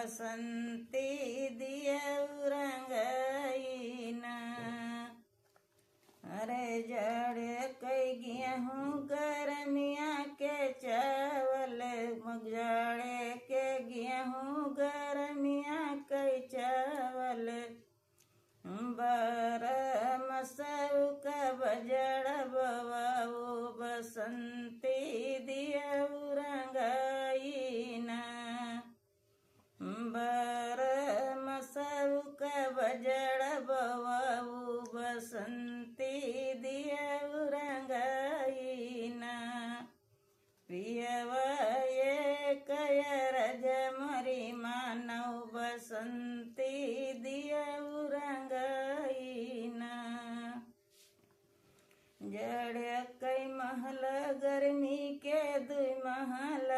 बसंती दियऊ रंगईना। अरे जड़े कई गेहूँ गरमिया के चावल, जड़े के गेहूँ गरमिया कई चावल, बरमसऊ का बजड़ बवाऊ बसंती दियऊ रंगईना। बरमसऊ का बजड़ बवाऊ बसंती दियऊ रंगईना। पियवा ये कयर जमरी मानव बसंती दियऊ रंगईना। जड़ कई महल गर्मी के दुई महल,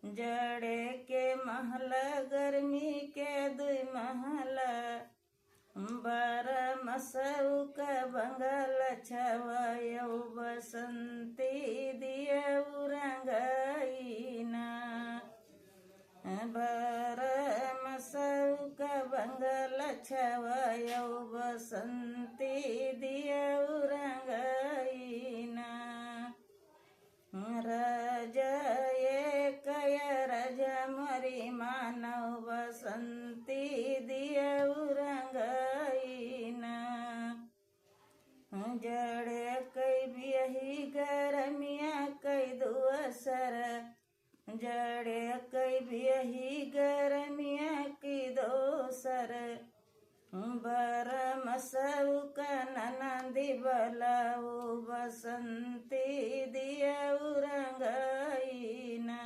जड़े के महल गर्मी के दुई महल, बरमसऊ का बंगल छवयऊ बसंती दियऊ रंगईना। बरमसऊ का बंगल छवयऊ बसंती दियऊ रंगईना। रजये कयर जमरी मानव बसंती दियऊ रंगईना। जड़े कई बियही गरमिया कई दुअसर, जड़े कई बियही गरमिया की दोसर, बरमसऊ का ननंदी बलाऊ बसंती दियऊ रंगईना।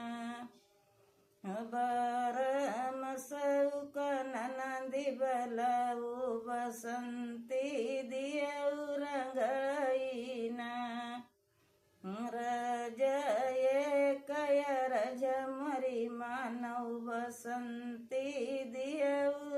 बरमसऊ का ननंदी बलाऊ बसंती दियऊ रंगईना। रजये कयर जमरी मानव बसंती दियऊ